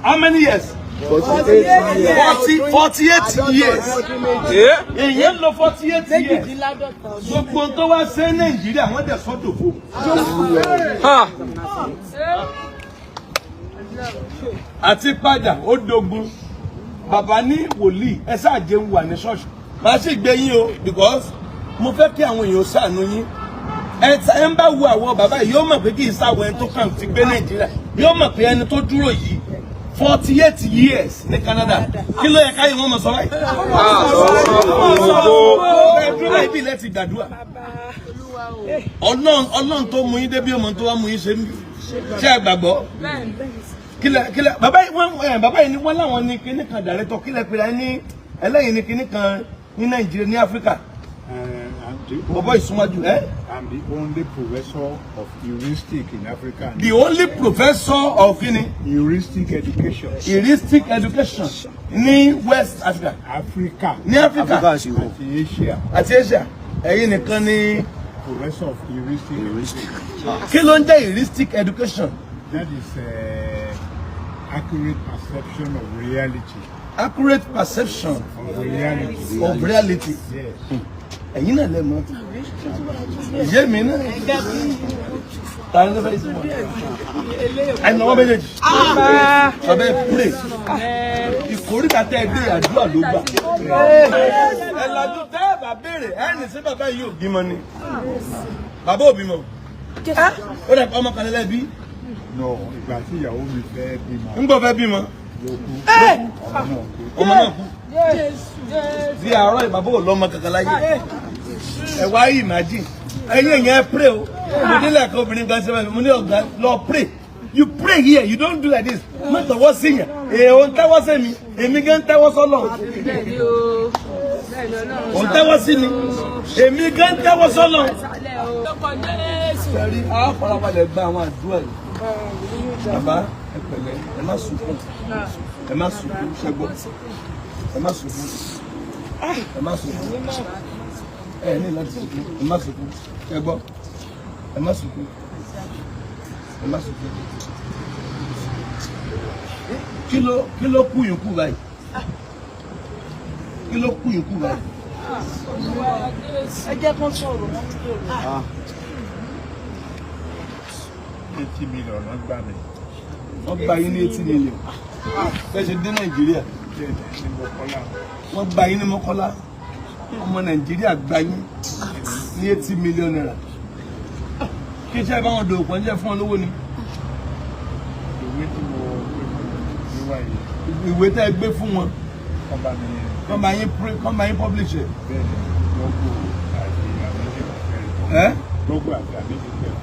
How many years? 48 years. Èyàn lọ 48 years. Gbogbo tó wá ṣe Nàìjíríà wọ́n dẹ̀ sọ́dọ̀ fún. Àti padà ó dogun. Bàbá ní wòlíì ẹ ṣáà jẹun wà ní ṣọ́ọ̀ṣì. Màá sì gbé yín o because mo fẹ́ kí àwọn èèyàn ṣàánú yín. Ẹ ń bá wo àwọn bàbá yìí yóò mọ̀ pé kì í sáwọn ẹni tó kàn ti gbé Nàìjíríà. Yóò mọ̀ pé ẹni tó dúró yìí 48 years ní Canada. Kí ló yẹ káyọ̀ wọn mọ̀ sọ báyìí? Ẹ̀dúrà ibi ilẹ̀ ti gbàdúrà. Ọlọ́run tó mú yín débi ọmọ tó wá mú yín ṣe ń bí. Ṣé ẹ gbàgbọ́? Kílẹ̀ bàbá yìí ni wọ́n láwọn ní kíní kan dàrẹ́tọ̀ kílẹ̀ pé ní ẹlẹ́yìn ní kíní kan ní Nàìjíríà ní Áfíríkà. Bàbá ìsúnmájú ẹ́. I'm the only professor of heuristic in Africa. The only professor of heuristic education. Heuristic education ní West Africa. Africa. Ní Africa. Àti Asia. Àti Asia. Ẹ̀yin nìkan ni professor of heuristic. Kí ló ń jẹ́ heuristic education? That is accurate perception of reality. Accurate perception of reality. Of reality. Yes. Ẹ̀yin náà lè mọ̀. Ìyé mi náà. Ta ni ló fẹ́ ìsìn wọn? Ẹnu ọwọ́ méjèèjì. Ọbẹ̀ pray. Ìkórìíra tẹ́ ẹ dé àdúrà ló gbà. Ẹ lajú tẹ́ ẹ bá béèrè ẹni sí bàbá yìí ò bímọ ni. Bàbá ò bímọ. Ó dẹ̀ ọmọ kan lẹ́lẹ́ bí. No, ìgbà tí ìyàwó mi fẹ́ bímọ. Ń gbọ́ fẹ́ bímọ. Ọmọ náà kú. Bí àárọ̀ ìbàbọ̀ ò lọ́mọ kankan láyé. Ẹ wá yìí imagine. Ẹ̀yin èèyàn ẹ pray o. Mo nílẹ̀ kan obìnrin kan ṣe báyìí. Mo ní ọ̀gá lọ pray. You pray here. You don't do like this. Má tọwọ́ sí yẹn. Ò ń tẹ́wọ́ sí mi. Èmi gan ń tẹ́wọ́ sọ́lọ̀. Ò ń tẹ́wọ́ sí mi. Èmi gan ń tẹ́wọ́ sọ́lọ̀. Sẹ́rí, a farabalẹ̀ gba àwọn àdúrà yìí. Bàbá ẹ pẹ̀lẹ́, ẹ má sunkún. Ẹ má sunkún, ṣẹ́gbọ́n. Ẹ má sunkún. Ẹ má sunkún. Ẹ ní láti sunkún. Ẹ má sunkún. Ṣẹ́gbọ́n. Ẹ má sunkún. Ẹ má sunkún. Kí ló kú yín kú báyìí? Kí ló kú yín kú báyìí? Ẹ jẹ́ kó sọ̀rọ̀ wọn. 80 million wọ́n gbà mí. Wọ́n gba yín ní 80 million. Bẹ́ẹ̀ ṣe dé Nàìjíríà. Wọ́n gba yín ní Mọ́kọ́lá. Ọmọ Nàìjíríà gba yín ní 80 million naira. Kí iṣẹ́ báwọn dòwò pọ̀ ń jẹ́ fún ọ lówó ni. Ìwé tí mo gbé wá yìí. Ìwé tẹ́ ẹ gbé fún wọn. Kọ́ bá yín publish ẹ̀. Bẹ́ẹ̀ni, lọ́gbọ̀ àti àmẹ́jì fẹ́rẹ̀. Lọ́gbọ̀ àti àmẹ́jì fẹ́rẹ̀.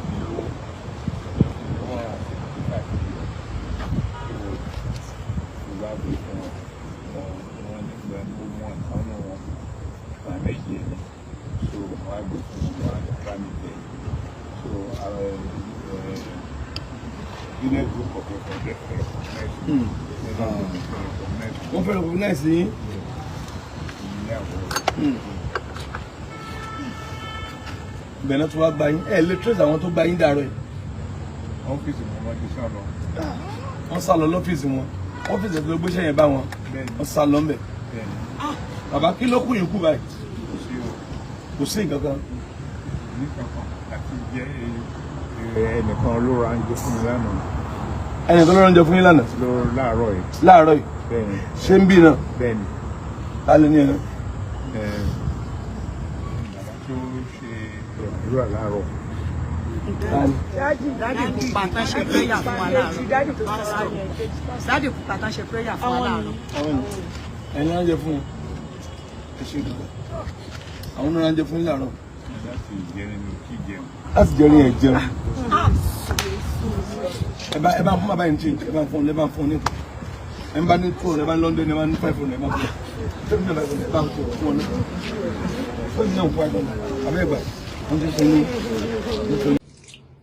Wọ́n fẹ́ recognize yín. Bẹ̀rẹ̀ tó wá gba yín. Ẹ lè trace àwọn tó gba yín dàrọ̀ yìí. Ọ́fíìsì wọn ti sá lọ. Wọ́n sá lọ lọ́fíìsì wọn. Ọ́fíìsì tó gbéṣẹ́ yẹn bá wọn. Wọ́n sá lọ ńbẹ̀. Bàbá kí ló kú yín kú báyìí? Kò sí nǹkan kan. Àti jẹ́ ẹnìkan ló ra oúnjẹ fún mi lánàá. Ẹnìkan ló ra oúnjẹ fún yín lánàá? Láàárọ̀ yìí. Láàárọ̀ yìí? Bẹ́ẹ̀ni. Ṣé ń bí náà? Bẹ́ẹ̀ni. Ta ló ní ẹran? Bàbá tó ṣe ìrọ̀lúwà láàárọ̀. Dádì pàtà ṣe prayer fún wa láàárọ̀. Dádì pàtà ṣe prayer fún wa láàárọ̀. Ẹ̀yin ránjẹ fún wọn. Ẹ ṣe dùgbà. Àwọn náà ránjẹ fún yín láàárọ̀. Láti jẹrin ní kí jẹun. Láti jẹrin ẹ̀ jẹun. Ẹ bá fún bàbá yìí change. Ẹ bá fún un ní. Ẹ bá ní fóònù, ẹ bá ní London, ẹ bá ní 500, ẹ bá fún un. Ẹ bá fún un. Ó ní náà fún àgbà. Àbẹ́ ìgbà. Wọ́n ti fún un.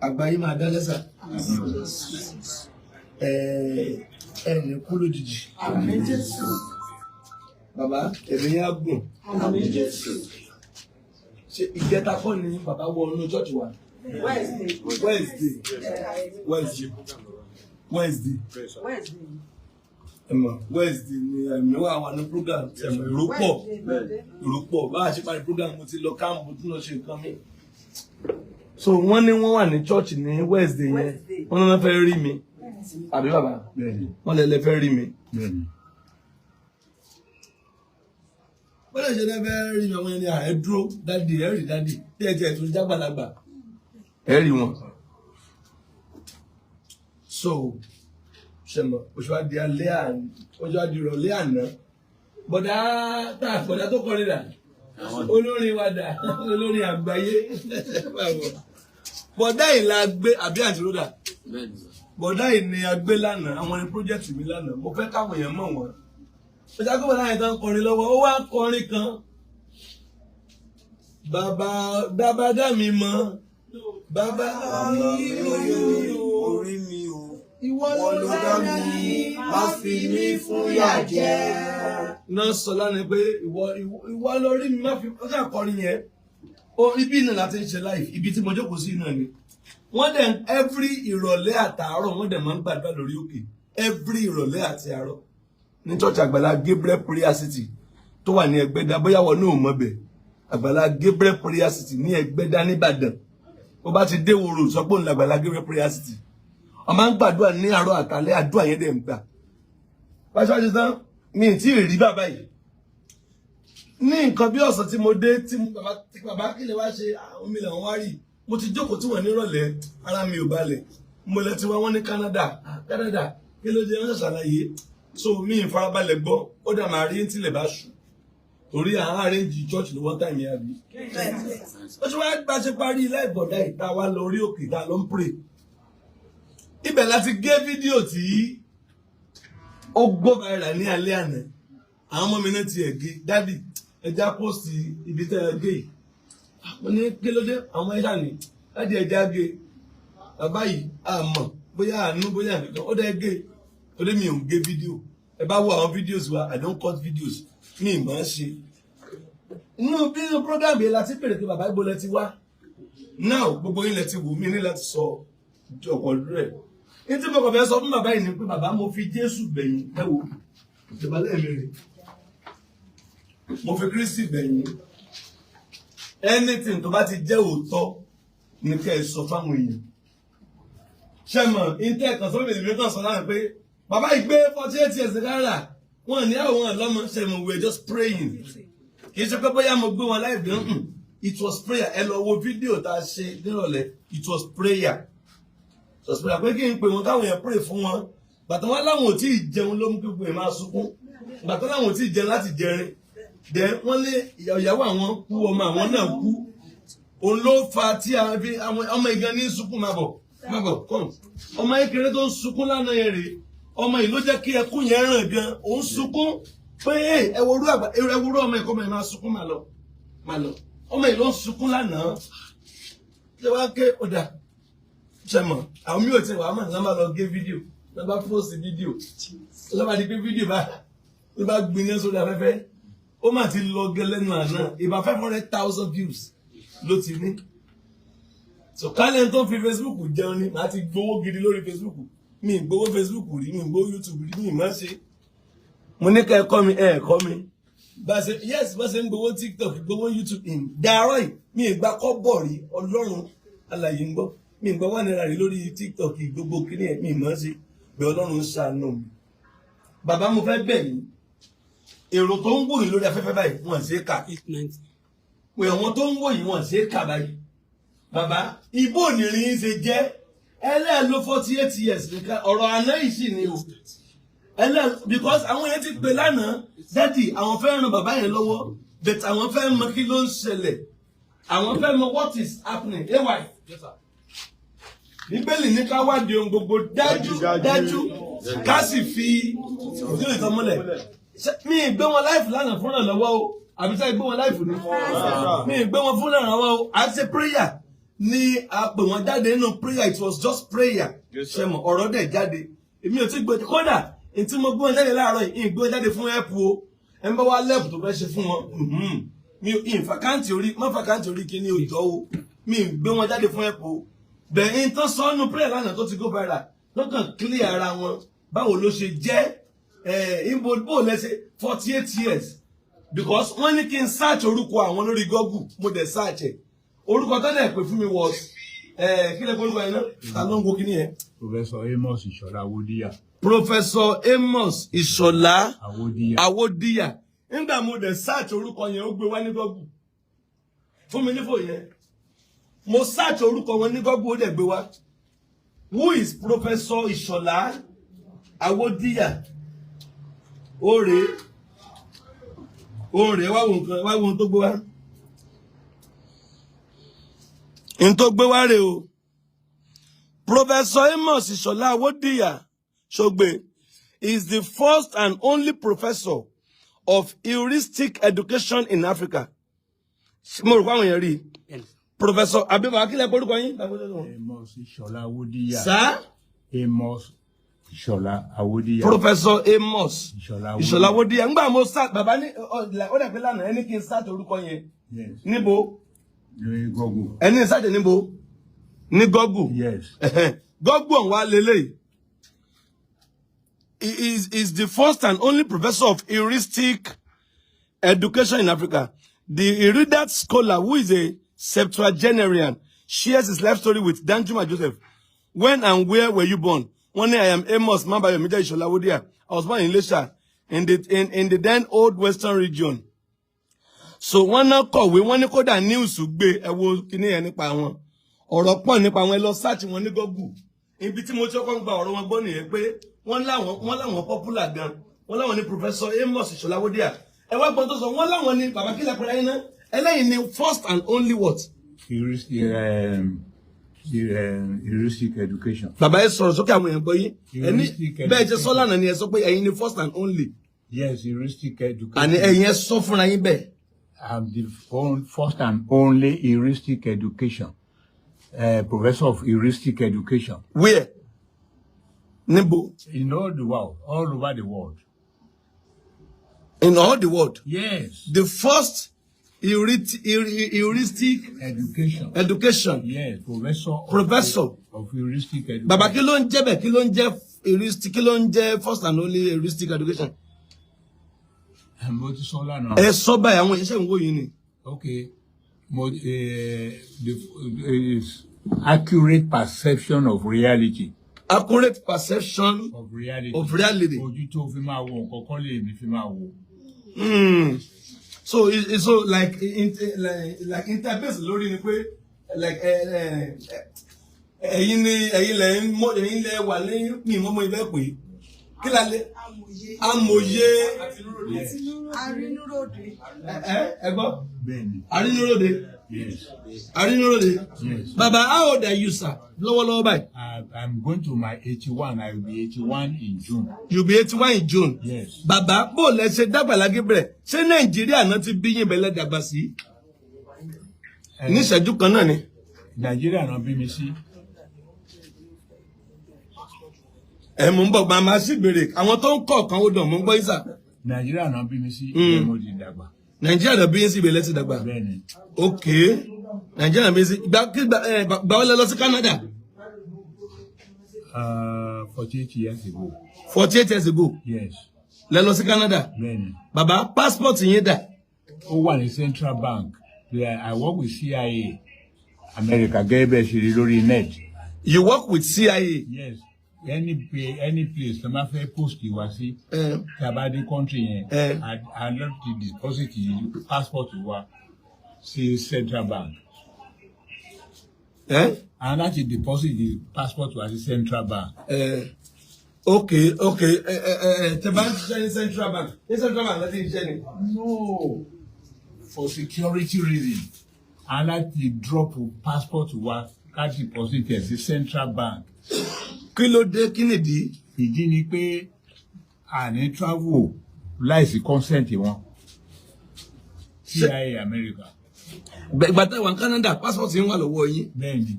Àgbáyé máa dá lẹ́sà. Ẹni kú lójijì. Bàbá ẹ̀mí yá gùn. Ṣé ìjẹta kọ́ ni bàbá wọ inú chọ́ọ̀chì wa? Wednesday. Wednesday. Wednesday ni ẹ̀mí wà ní program ìrúpọ̀ bá a ṣe parí program mo ti lọ káàmù mo tún lọ ṣe nǹkan mi. So wọ́n ní wọ́n wà ní church ní Wednesday yẹn wọ́n náà fẹ́ rí mi àbí bàbá wọ́n lè fẹ́ rí mi. Wọ́n lè ṣe lẹ́fẹ́ rí mi àwọn ẹni ààrẹ dúró dádì ẹ̀rí dádì tí ẹ tiẹ̀ tún jágbàlagbà ẹ̀rí wọn. So ṣẹmọ oṣù àdì alẹ́ àná oṣù àdì ìrọ̀lẹ́ àná bọ̀dá tó kọrin dà olórin wa dà olórin àgbáyé bọ̀dá yìí la gbé àbí àti ròdà bọ̀dá yìí ni a gbé lánàá àwọn ní project mi lánàá mo fẹ́ káwọn èèyàn mọ̀ wọ́n ọjà gbọ́dọ̀ láyé tán kọrin lọ́wọ́ ó wá kọrin kan bàbá dábàdá mi mọ́ bàbá orí mi o ìwọ ló dá mi má fi mí fún yà jẹ. Náà sọ lánàá pé ìwọ lórí mi má fi ọjà kọrin yẹn ibi náà láti ń ṣe live ibi tí mo jókòó sí náà ni wọ́n dẹ̀ every ìrọ̀lẹ́ àtàárọ̀ wọ́n dẹ̀ máa ń gbàdúrà lórí òkè every ìrọ̀lẹ́ àti àárọ̀ ní church Agbala Gabriel prayer city tó wà ní Ẹgbẹ́dá bóyá wọn náà mọ̀ bẹ̀ Agbala Gabriel prayer city ní Ẹgbẹ́dá nìbàdàn ó bá ti dé wòrò sọ pé òun l'Agbala Gabriel prayer city wọ́n máa ń gbàdúrà ní àárọ̀ àtàlẹ́ àdúrà yẹn dẹ̀ ń gbà pàṣẹ àti tán mi ì tí ì rí bàbá yìí ní nǹkan bí ọ̀sán tí mo dé tí bàbá kí lè wá ṣe omi làwọn wá rí mo ti jókòó tí wọ́n nírọ̀lẹ́ ara mi ò balẹ̀ mo lẹ ti wá wọ́n ní Canada kí ló dé wọ́n ṣàlàyé so mi ì farabalẹ̀ gbọ́ ó dà máa rí tílẹ̀ bá ṣù torí àwọn arrange church ní one time yẹn àbí ó ti wá bá ṣe parí ilé ìbọ̀dá ìta wá lọ orí òkè ìta ló ń pray ibẹ̀ láti gé fídíò tí ó gbọ́ viral ní alẹ́ àná àwọn ọmọ mi náà ti ẹ̀ gé dádì ẹja post ibi tẹ́ ẹ gé yìí mo ní kí ló dé àwọn ẹ̀ṣà ní dádì ẹja gé bàbá yìí àmọ́ bóyá àánú bóyá nìkan ó dẹ́ gé torí mi ò ń gé fídíò ẹ bá wo àwọn videos wa I don't cut videos mi ì máa ń ṣe inú bí program yẹn láti bèrè pé bàbá ibo lẹ ti wá now gbogbo yín lẹ ti wù mí ní láti sọ ọ̀pọ̀ rẹ̀ ní tí mo kàn fẹ́ sọ fún bàbá yìí ni pé bàbá mo fi Jésù gbẹ̀yìn ẹ wo ìjọbalẹ̀ mi rè mo fi Kristi gbẹ̀yìn anything tó bá ti jẹ́ òótọ́ ní kẹ́ ẹ sọ fáwọn èèyàn ṣe mọ̀ intẹ́ kan sọ bèbè kan sọ lára pé bàbá yìí gbé 48 years rárá wọn ní àwọn ọlọ́mọ ṣe mọ̀ we were just praying kì í ṣe pé bóyá mo gbé wọn láì bí it was prayer ẹ lọ wo fídíò tá a ṣe nírọ̀lẹ́ it was prayer sọ̀sìpẹ̀lá pé kí n pè wọn káwọn yẹn pray fún wọn bàtà wọn láwọn ò tí ì jẹun ló mú kí gbogbo yẹn máa sunkún bàtà láwọn ò tí ì jẹun láti jẹrin dẹ wọn lé ìyàwó àwọn kú ọmọ àwọn náà kú òun ló fa tí ọmọ ìgan ní sunkún máa bọ̀ kàn ọmọ kékeré tó ń sunkún lánàá yẹn rèé ọmọ yìí ló jẹ́ kí ẹkún yẹn ràn gan òun sunkún pé ẹwúrú ọmọ ẹ̀kọ́ máa máa sunkún máa lọ ọmọ yìí ló ń sunkún lánàá ṣé wàá ké ọ̀dà ṣẹmọ àwọn mi ò tí wàá mà lọ́mọ lọ gé fídíò lọ́ba fóòsì fídíò lọ́ba di pé fídíò bá gbiná sórí afẹ́fẹ́ ó mà ti lọ gẹ lẹ́nu àná ìbá 500,000 views ló ti ní so kálẹ̀ tó fi Facebook jẹun ni màá ti gbowó gidi lórí Facebook mi gbowó Facebook rí mi gbowó YouTube rí mi má ṣe mo ní ká ẹ̀kọ́ mi ẹ̀kọ́ mi bá ṣe ń gbowó TikTok gbowó YouTube dàárọ̀ yìí mi ìgbà kọ́ bọ̀ rí Ọlọ́run alàyè ń gbọ́ mi gbọ́ wà náírà rí lórí TikTok gbogbo kíní ẹ̀ mi mọ̀ sí bẹ́ẹ̀ Ọlọ́run ń ṣàánú mi bàbá mo fẹ́ bẹ̀ yín èrò tó ń wò yín lórí afẹ́fẹ́ báyìí wọ́n ṣe é kà pé àwọn tó ń wò yín wọ́n ṣe é kà báyìí bàbá ibo ònìrín yín ṣe jẹ́ ẹlẹ́ẹ̀ló 48 years nìkan ọ̀rọ̀ àná yìí sì ni o because àwọn yẹn ti pè lánàá dádì àwọn fẹ́ ràn bàbá yẹn lọ́wọ́ but àwọn fẹ́ mọ kí ló ń ṣẹlẹ̀ àwọn fẹ́ mọ what is happening ay Bíbélì ní ká wádìí ohun gbogbo dájú ká sì fi ìdí ìtàn mọ́lẹ̀ mi ì gbé wọn láìfù lánàá fún ìrànlọ́wọ́ o àbí sáà gbé wọn láìfù ní mi ì gbé wọn fún ìrànlọ́wọ́ o à ń ṣe prayer ni a pè wọn jáde nínú prayer it was just prayer ṣe mọ ọ̀rọ̀ dẹ̀ jáde èmi ò tí gbé kódà tí mo gbé wọn jáde láàárọ̀ yìí gbé wọn jáde fún ẹ̀pù o ẹ̀ ń bá wá lẹ́pù tó fẹ́ ṣe fún wọn mi ò ìfàkáǹtì orí kí ni òjò o mi ì gbé wọn jáde fún ẹ̀pù o bẹ̀yìn tán sọ́nù prayer lánàá tó ti go viral lọ́kàn clear ara wọn báwo ló ṣe jẹ́ imbo lẹ́sẹ̀ 48 years because wọ́n ní kí n search orúkọ àwọn lórí Google mo dẹ̀ search ẹ̀ orúkọ tó dẹ̀ pè fún mi was kí lè orúkọ yẹn náà ta ló ń wo kíní yẹn. Professor Amos Ìṣọ̀lá Awódíyà. Professor Amos Ìṣọ̀lá Awódíyà nígbà mo dẹ̀ search orúkọ yẹn ó gbé wá ní Google fún mi nífò yẹn mo search orúkọ wọn ní Google ó dẹ̀ gbé wá. Who is Professor Ìṣọ̀lá Awódíyà? Ore wá wo nǹkan wá wo ohun tó gbé wá. Ohun tó gbé wá rè o. Professor Amos Ìṣọ̀lá Awódíyà Ṣògbé is the first and only professor of heuristic education in Africa. Mo rò pé àwọn èèyàn rí i. Professor Abiba akílẹ̀ porúkọ yín. Amos Ìṣọ̀lá Awódíyà. Sir? Amos Ìṣọ̀lá Awódíyà. Professor Amos Ìṣọ̀lá Awódíyà. Ngbà mo start bàbá ní ó dẹ̀ pé lánàá ẹni kí n start orúkọ yẹn. Níbo? Ní Google. Ẹni start níbo? Ní Google. Yes. Google on wa lele. He is the first and only professor of heuristic education in Africa. The erudite scholar who is a septuagenarian shares his life story with Danjuma Joseph. When and where were you born? One day I am Amos Mabayomija Ìṣọ̀lá Awódíyà. I was born in Ilesha in the then old western region. So one now kọ̀wé wọ́n ní kódà news gbé ẹ wo kíní yẹn nípa wọn. Ọ̀rọ̀ pọ̀ nípa wọn ẹ lọ search wọn ní Google. Ibi tí mo ti kọ́kọ́ gba ọ̀rọ̀ wọn gbọ́ nìyẹn pé wọ́n láwọn popular gan. Wọ́n láwọn ní Professor Amos Ìṣọ̀lá Awódíyà. Ẹ wá gbọ́n tó sọ wọ́n láwọn ní bàbá kílẹ̀ pẹ̀lú ayé náà. Ẹlẹ́yìn ni first and only what? Heuristic education. Bàbá ẹ sọ̀rọ̀ sókè àwọn èèyàn gbọ́ yín. Ẹni bẹ́ẹ̀ jẹ́ sọ́lá náà ni ẹ sọ pé ẹ̀yin ni first and only. Yes, heuristic education. Àní ẹ̀yin ẹ sọ fúnra yín bẹ́ẹ̀. I'm the first and only heuristic education. Professor of heuristic education. Where? Níbo? In all the world, all over the world. In all the world? Yes. The first heuristic education. Yes, professor of heuristic education. Bàbá kí ló ń jẹ́ bẹ́ẹ̀ kí ló ń jẹ́ heuristic kí ló ń jẹ́ first and only heuristic education. Mo ti sọ lánàá. Ẹ sọ báyìí àwọn iṣẹ́ ìwò yìí ni. Okay. Accurate perception of reality. Accurate perception of reality. Ojú tó fi máa wo nǹkan kan lè mi fi máa wo. So like interface lórí ni pé like ẹ̀yin lẹ wà lẹ́yìn mi mọ́mọ́ ibẹ̀ pé kí la lè amòye arínúròde. Ẹ gbọ́? Bẹ́ẹ̀ni. Arínúròde. Yes. Arínúròde. Yes. Baba, how old are you, sir? Lọ́wọ́lọ́wọ́ báyìí. I'm going to my 81. I will be 81 in June. You'll be 81 in June. Yes. Baba, bó lẹ ṣe dàgbà Gabriel. Ṣé Nàìjíríà náà ti bí yín bẹ̀lẹ̀ dàgbà sí? Ní ìṣẹ́jú kan náà ni. Nàìjíríà náà bí mi sí. Mo ń bọ̀ gba máa sì béèrè. Àwọn tó ń kọ̀ kan ó dàn mo ń gbọ́ ìsà. Nàìjíríà náà bí mi sí. Mo ti dàgbà. Nàìjíríà náà bí yín sí ìbẹ̀lẹ̀ ti dàgbà. Bẹ́ẹ̀ni. Okay. Nàìjíríà náà bí yín sí. Gbà wọ́n lọ sí Canada. 48 years ago. 48 years ago. Yes. Lẹ lọ sí Canada. Bẹ́ẹ̀ni. Bàbá passport yín dà. Ó wà ní Central Bank. I work with CIA. America Gabriel ṣe lórí net. You work with CIA? Yes. Any place tó máa fẹ́ post wá sí. Tabadi country yẹn. I love to deposit the passport wa sí Central Bank. And láti deposit the passport wa sí Central Bank. Okay. Tẹ bá ń ṣiṣẹ́ ní Central Bank. Ní Central Bank láti ṣiṣẹ́ ni. No. For security reason. And láti drop passport wa ká deposit ẹ̀ sí Central Bank. Kí ló dé kí nìdí? Ìdí ni pé a ní travel láìsí consent wọn. CIA America. Ìgbà tá wà ní Canada passport yín wà lọ́wọ́ yín. Bẹ́ẹ̀ni.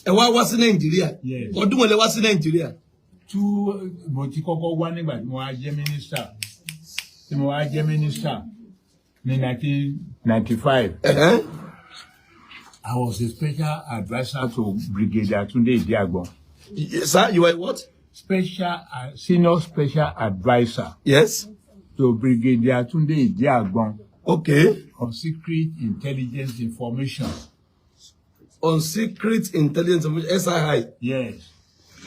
Ẹ wá sí Nàìjíríà. Yes. Ọdún wo lẹ wá sí Nàìjíríà? Mo ti kọ́kọ́ wá nígbà tí mo wá jẹ́ minister. Tí mo wá jẹ́ minister ní 1995. I was a special advisor to Brigadier Tunde Idiagbon. Yes, sir, you are what? Senior special advisor. Yes. To Brigadier Tunde Idiagbon. Okay. On secret intelligence information. On secret intelligence information, SII. Yes.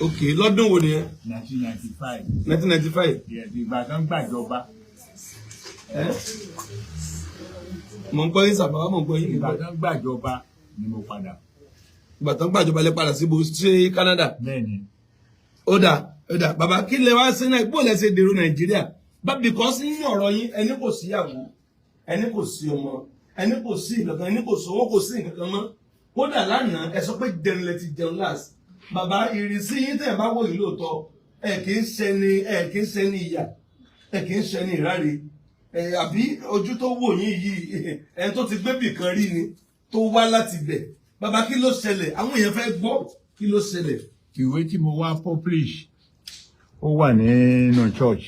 Okay, lọ́dún wo ni? 1995. 1995. Yes, Ìbàdàn gbàjọba. Mo ń gbọ́ yín sábà, mo ń gbọ́ yín. Ìbàdàn gbàjọba ni mo padà. Ìbàdàn gbàjọba lè padà sí Canada. Bẹ́ẹ̀ni. Ó dà, bàbá kí lè wá sí náà, bó lẹ ṣe dèrò Nàìjíríà. But because nínú ọ̀rọ̀ yín, ẹni kò síyàwó, ẹni kò sí ọmọ, ẹni kò sí nǹkan, ẹni kò sówó, kò sí nǹkan mọ́. Kódà lánàá, ẹ sọ pé jẹun lẹ ti jẹun last. Bàbá ìrísí yín tẹ̀ bá wò yìí lóòótọ́, ẹ kì í ṣe ní ìyà, ẹ kì í ṣe ní ìráre. Àbí ojú tó wò yín yìí, ẹni tó ti gbé bì kan rí ni, tó wá láti bẹ̀. Bàbá kí ló ṣẹlẹ̀? Àwọn èèyàn fẹ́ gbọ́ kí ló ṣẹlẹ̀. Ìwé tí mo wá publish, ó wà nínú church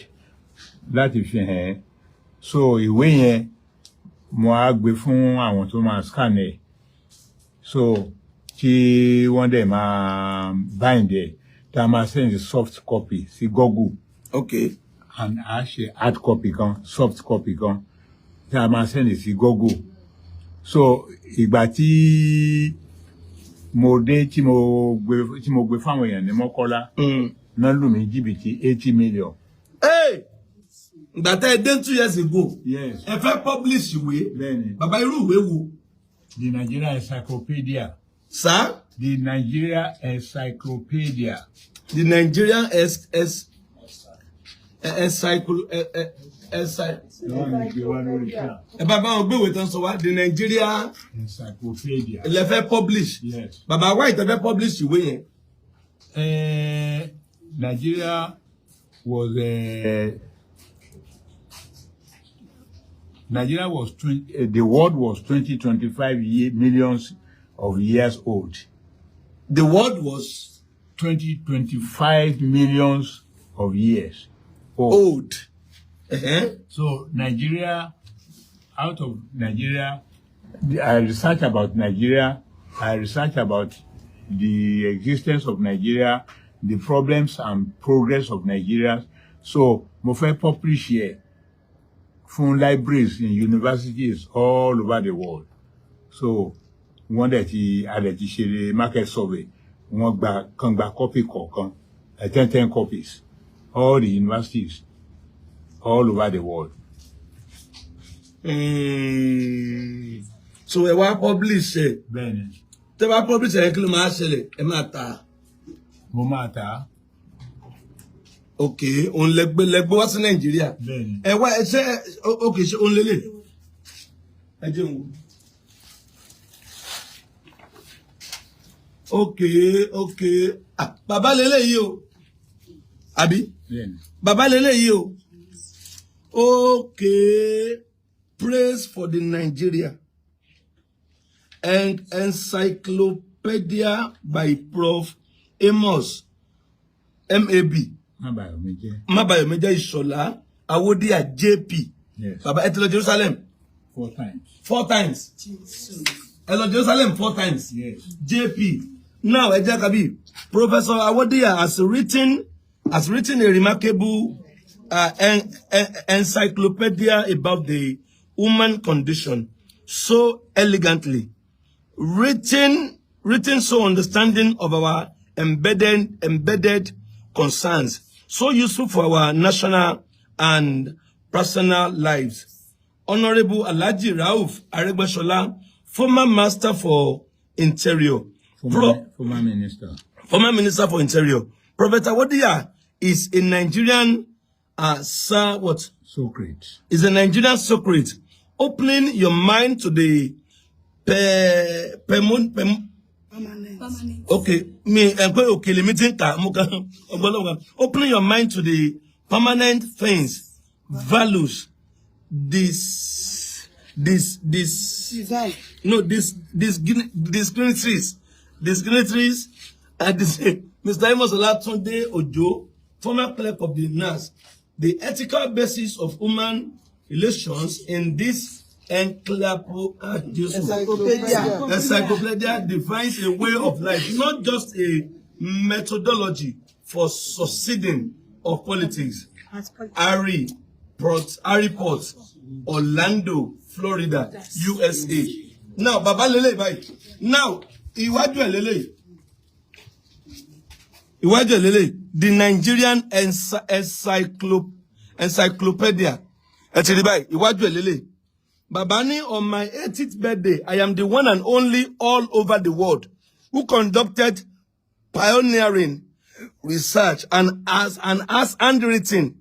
láti fi hàn. So ìwé yẹn mo á gbé fún àwọn tó máa scan ẹ̀. So tí wọ́n dẹ̀ máa bind ẹ̀, tá a máa send soft copy sí Google. Okay. And a ṣe hard copy kan, soft copy kan, tá a máa send sí Google. So ìgbà tí mo dé tí mo gbé fáwọn èèyàn ní Mọ́kọ́lá, náà lù mí jìbìtì 80 million. Hey! That I did 2 years ago. Yes. If I publish ìwé. Bẹ́ẹ̀ni. Bàbá irú ìwé wo? The Nigerian encyclopedia. Sir? The Nigerian encyclopedia. The Nigerian Bàbá wọn gbé ìwé tán sọ wá. The Nigerian encyclopedia. Ilẹ̀ fẹ́ publish. Yes. Bàbá why ìtẹ́ fẹ́ publish ìwé yẹn? Nigeria was the world was 25 millions of years old. The world was 25 millions of years old. So Nigeria, out of Nigeria, I research about Nigeria, I research about the existence of Nigeria, the problems and progress of Nigeria. So mo fẹ́ publish here from libraries in universities all over the world. So wọ́n dẹ̀ ti ṣe market survey, wọ́n gba copy kọ̀ọ̀kan, 10 copies, all the universities all over the world. So ẹ wá publish ẹ. Bẹ́ẹ̀ni. Tẹ́ bá publish ẹ kí ló máa ṣẹlẹ̀? Ẹ máa tà. Mo máa tà. Okay, òun lẹ́gbẹ́ wá sí Nàìjíríà. Bẹ́ẹ̀ni. Ẹ wá ẹ ṣe okay ṣe òun lélẹ̀. Ẹ jẹun wo. Okay. Bàbá lélẹ̀ yìí o. Àbí? Bẹ́ẹ̀ni. Bàbá lélẹ̀ yìí o. Okay. Praise for the Nigeria. And encyclopedia by Prof. Amos M.A.B. Mabayomeje Ishola Awodia J.P. Yes. Baba ẹ ti lọ Jerusalem 4 times. 4 times. Ẹ lọ Jerusalem 4 times. Yes. J.P. Now ẹ jẹ́ ká bí Professor Awodia has written a remarkable encyclopedia about the human condition, so elegantly written so understanding of our embedded concerns, so useful for our national and personal lives. Honorable Alhaji Rauf Aregbesola, former Master for Interior, former Minister for Interior. Prophet Awodia is a Nigerian Socrates. Is a Nigerian Socrates, opening your mind to the permanent. Okay, opening your mind to the permanent things, values, dignitaries, and this Mr. Amos Olatunde Ojo, former clerk of the NAS, the ethical basis of human relations in this encyclopedia defines a way of life, not just a methodology for succeeding of politics. Harry Port, Orlando, Florida, USA. Now, Baba Lele, bye. Now, Iwaju Lele, the Nigerian encyclopedia. Iwaju Lele. Babani, on my 80th birthday, I am the one and only all over the world who conducted pioneering research and as handwritten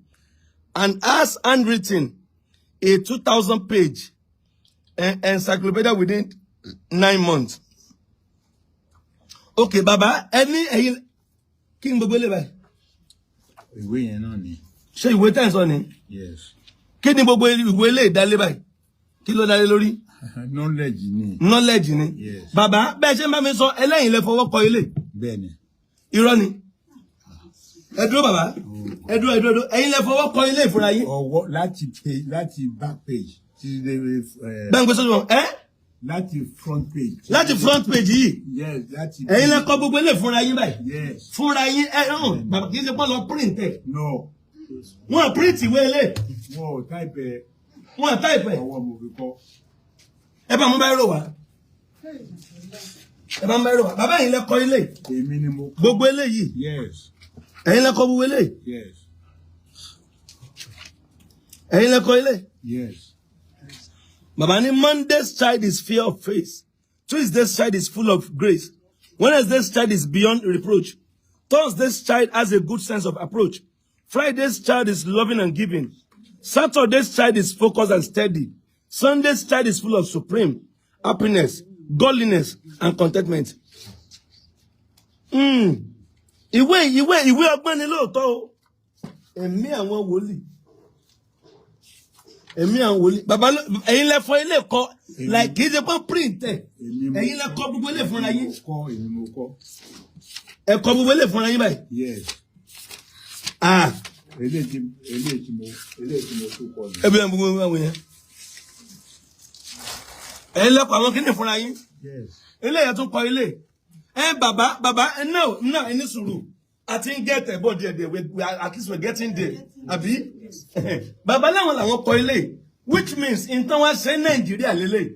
a 2,000-page encyclopedia within 9 months. Okay, Baba, any King Bobele by? Ìwé yẹn náà ni. Ṣé ìwé tẹ́ sọ ni? Yes. Kí ni gbogbo ìwé lè dálé báyìí? Kí ló dálé lórí? Knowledge ni. Knowledge ni. Yes. Baba, bẹ́ẹ̀ ṣe ń bá mi sọ ẹlẹ́yìn lẹ fọwọ́ kọ ilé. Bẹ́ẹ̀ni. Irọ́ ni. Ẹ dúró bàbá. Ẹ dúró. Ẹ̀yin lẹ fọwọ́ kọ ilé ìfúnra yín. Ọwọ́ láti back page. Bẹ́ẹ̀ ń gbé sọ́dọ̀ láti front page. Láti front page yìí. Yes, láti. Ẹ̀yin lẹ kọ gbogbo ilé ìfúnra yín báyìí. Yes. Fúnra yín bàbá kì í ṣe pọ́ lọ print ẹ̀. No. Wọ́n print ìwé ilé. Wọ́n type ẹ̀. Wọ́n type ẹ̀. Ọwọ́ mo fi kọ́. Ẹ bá mú báyìí rò wá. Bàbá yín lẹ kọ ilé. Èmi ni mo kọ́. Gbogbo ilé yìí. Yes. Ẹ̀yin lẹ kọ gbogbo ilé. Yes. Ẹ̀yin lẹ kọ ilé. Yes. Baba ni Monday's child is fear of faith. Tuesday's child is full of grace. Wednesday's child is beyond reproach. Thursday's child has a good sense of approach. Friday's child is loving and giving. Saturday's child is focused and steady. Sunday's child is full of supreme happiness, godliness, and contentment. Ìwé ọgbọ́n ni lóòótọ́ o. Ẹ̀mí àwọn wòlíì. Baba, ẹ̀yin lẹ fọ ilé kọ like kì í ṣe pọ́n print ẹ̀. Ẹ̀yin lẹ kọ gbogbo ilé fúnra yín. Èmi mo kọ́. Ẹ kọ gbogbo ilé fúnra yín báyìí. Yes. Eléyìí tí mo tún kọ ni. Ẹbí ẹ̀ gbogbo àwọn yẹn. Ẹ̀yin lẹ kọ àwọn kíni fúnra yín. Yes. Eléyìí tún kọ ilé. Baba, no, ẹni sùúrù. I think get a body there. At least we're getting there. Abi? Baba láwọn làwọn kọ ilé. Which means in tán wá ṣe Nigeria lélẹ̀.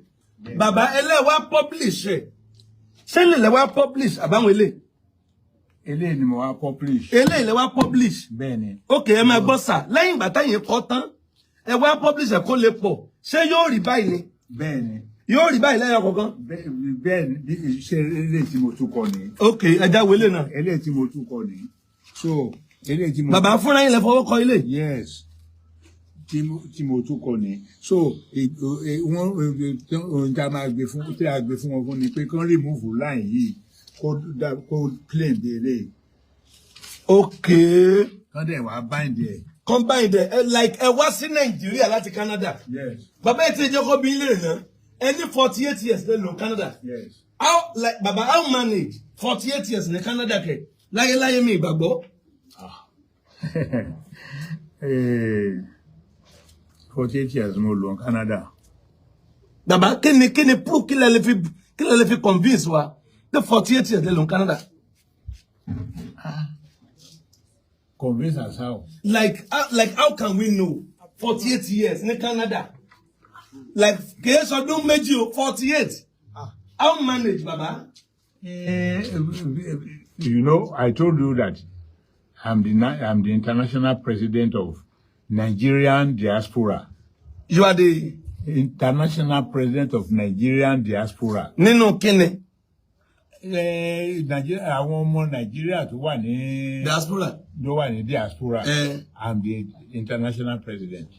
Baba ele wá publish ẹ̀. Ṣé lè wá publish àbáwọn ilé? Eléyìí ni mo wá publish. Eléyìí lè wá publish. Bẹ́ẹ̀ni. Okay, ẹ máa gbọ́ sà. Lẹ́yìn ìgbà táyìn kọ tán, ẹ wá publish ẹ̀ kó lè pọ̀. Ṣé yóò rí báyìí ni? Bẹ́ẹ̀ni. Yóò rí báyìí lẹ́yìn ọ̀kọ̀ọ̀kan. Bẹ́ẹ̀ni, ṣe eléyìí tí mo tún kọ ni. Okay, ẹja wele náà. Eléyìí tí mo tún kọ ni. So, eléyìí tí mo. Bàbá fúnra yín lẹ fọwọ́ kọ ilé. Yes. Tí mo tún kọ ni. So, wọ́n tá máa gbé fún wọn fún ni pé kán remove line yìí kó plain dé eléyìí. Okay. Kán dẹ̀ wá bind ẹ̀. Combine like ẹ wá sí Nigeria láti Canada. Yes. Bàbá ẹ ti jẹ́ kó bí ilé náà. Any 48 years lè lò Canada. Yes. How manage 48 years in Canada kẹ? Láyé mi ìgbàgbọ́. 48 years mo lò Canada. Bàbá kí ni proof kí lẹ fi convince wa the 48 years lè lò Canada. Convince us how? Like how can we know 48 years in Canada? Like kìí sọdún méjì o 48. How manage, Baba? You know, I told you that I'm the international president of Nigerian Diaspora. You are the international president of Nigerian Diaspora. Nínú kíni? Nigeria, àwọn ọmọ Nigeria tó wà ní diaspora. Tó wà ní diaspora. I'm the international president.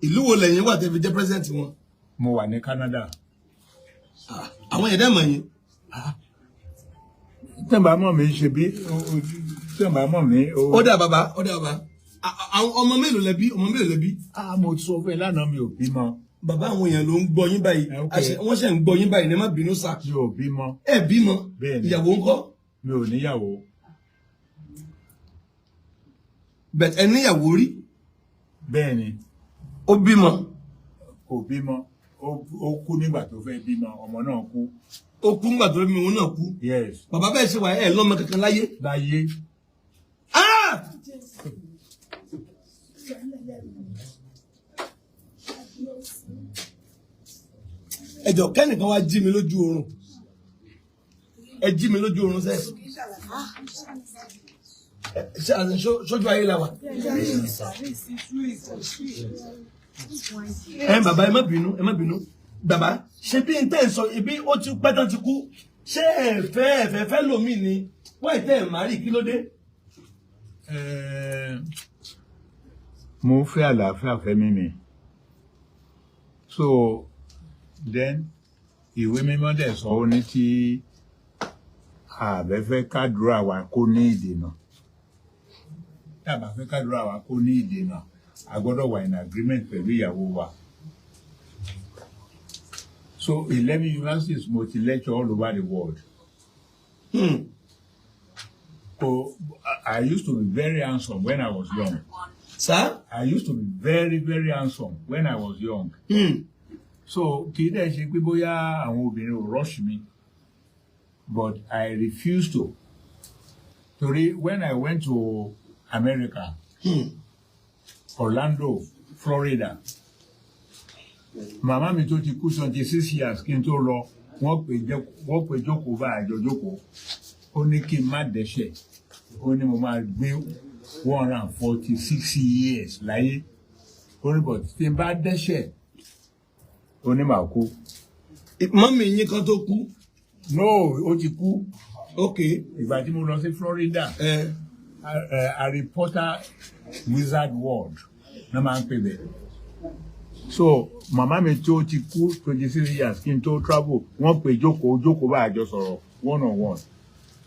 Ìlú wo lẹ́yìn wà tẹ́ fi jẹ́ president wọn? Mo wà ní Canada. Àwọn ẹ̀dá mọ̀ yín. Tẹ́mbà mọ̀ mi ṣe bí tẹ́mbà mọ̀ mi. Ó dà bàbá. Àwọn ọmọ mélòó lẹ bí? Mo sọ fún ẹ lánàá mi ò bímọ. Bàbá àwọn èèyàn ló ń gbọ́ yín báyìí. Wọ́n ṣe ń gbọ́ yín báyìí ní má bínú sá. Mi ò bímọ. Ẹ bímọ. Ìyàwó ńkọ́? Mi ò níyàwó. Bẹ̀t ẹ níyàwó rí? Bẹ́ẹ̀ni. Ó bímọ? Kò bímọ. Ó kú nígbà tó fẹ́ bímọ, ọmọ náà kú. ó kú ńgbà tó mi òun náà kú. Yes. Bàbá bẹ́ẹ̀ ṣe wà ẹ̀ lọ́mọ kankan láyé. Láyé. Ẹjọ́ kẹ́nìkan wá jí mi lójú oorun. Ẹ jí mi lójú oorun sẹ́. Ṣojú ayé la wà. Bàbá ẹ má bínú. Bàbá ṣe bí n tẹ́ ẹ sọ ibi ó ti pẹ́ tán ti kú. Ṣé ẹ̀fẹ́ lómi ni? Wọ́n ì tẹ́ ẹ̀ má rí kí ló dé? Mo fẹ́ àlàáfíà fẹ́ mímì. So then ìwé mímọ́ dẹ̀ sọ ó ní tí àbẹ́fẹ́ kádùrà wa kó ní ìdènà. Tí àbẹ́fẹ́ kádùrà wa kó ní ìdènà, a gbọ́dọ̀ wà in agreement pẹ̀lú ìyàwó wa. So 11 universities mo ti lecture all over the world. So I used to be very handsome when I was young. Sir? I used to be very, very handsome when I was young. So kì í dẹ̀ ṣe pé bóyá àwọn obìnrin ò rush me, but I refused to. Torí when I went to America, Orlando, Florida, màmá mi tó ti kú 26 years kí n tó lọ, wọ́n pè jókòó bá àjọ jókòó. Ó ní kí n má dẹ́ṣẹ̀. Ó ní mo máa gbé 146 years láyé. Ó ní bọ̀ tí n bá dẹ́ṣẹ̀, ó ní màá kú. Mọ́mì yín kan tó kú. No, ó ti kú. Okay. Ìgbà tí mo lọ sí Florida, Harry Potter Wizard World náà máa ń pè bẹ́ẹ̀. So màmá mi tó ti kú 26 years kí n tó travel, wọ́n pè jókòó bá àjọ sọ̀rọ̀ one on one.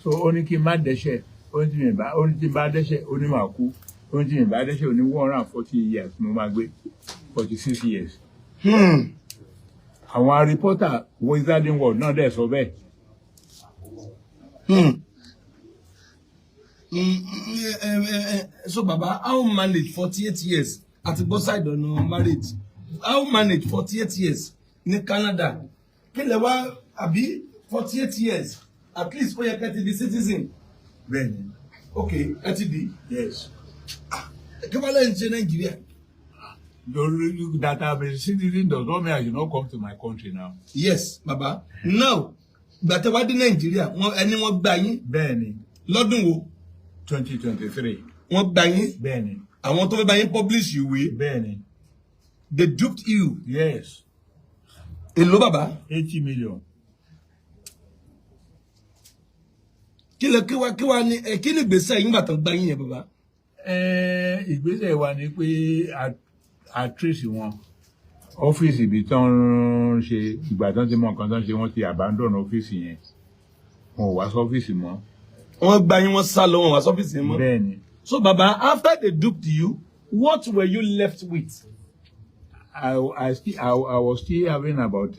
So ó ní kí n má dẹ́ṣẹ̀, ó ní tí n bá dẹ́ṣẹ̀, ó ní màá kú. Ó ní tí n bá dẹ́ṣẹ̀, ó ní 140 years mo máa gbé 46 years. Àwọn Harry Potter Wizarding World náà dẹ̀ sọ bẹ́ẹ̀. So Baba, how manage 48 years at both side on marriage? How manage 48 years in Canada? Kí lẹ wá àbí 48 years at least ó yẹ kẹ́ ti di citizen. Bẹ́ẹ̀ni. Okay, ẹ ti di. Yes. Kí wá lẹ́yìn ṣe Nàìjíríà? That I've been citizen does not mean I should not come to my country now. Yes, Baba. Now, gbàtẹ́ wá dé Nàìjíríà, ẹni wọ́n gbà yín. Bẹ́ẹ̀ni. Lọ́dún wo? 2023. Wọ́n gbà yín. Bẹ́ẹ̀ni. Àwọn tó fẹ́ bá yín publish ìwé. Bẹ́ẹ̀ni. They duped you. Yes. Èló bàbá? 80 million. Kí ni ìgbésẹ̀ yín bàtàn gbà yín yẹn bàbá? Ìgbésẹ̀ wa ni pé a trace wọn. Ọ́fíìsì ibi tán ń ṣe ìgbà tán ti mọ nǹkan tán ṣe wọ́n ti abandon ọ́fíìsì yẹn. Wọn ò wá sọ́fíìsì mọ́. Wọ́n gbà yín wọ́n sá lọ, wọn wá sọ́fíìsì yẹn mọ́. Bẹ́ẹ̀ni. So Baba, after they duped you, what were you left with? I was still having about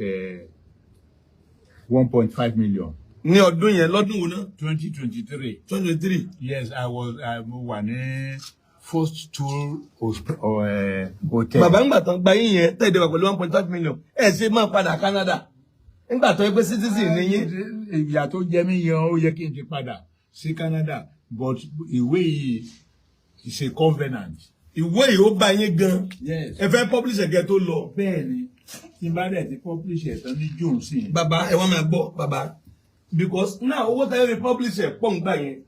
1.5 million. Ní ọdún yẹn, lọ́dún wo náà? 2023. 2023. Yes, I wà ní first tour hotel. Bàbá ń gbà tán gba yín yẹn tẹ̀lé wà pẹ̀lú 1.5 million. Ẹ ṣe máa padà Canada. Nígbà tó yẹ pé citizen ní yín. Ìyà tó jẹ mí yan ó yẹ kí n ti padà sí Canada, but ìwé yìí is a covenant. Ìwé yìí ó bá yín gan. Yes. Ẹ fẹ́ publish ẹ̀gẹ́ tó lọ. Bẹ́ẹ̀ni, tí n bá dẹ̀ ti publish ẹ̀ tán ní June sí. Bàbá ẹ wá máa gbọ́ bàbá. Because now owó tẹ́lẹ̀ fi publish ẹ̀ pọ̀ ń gbà yẹn.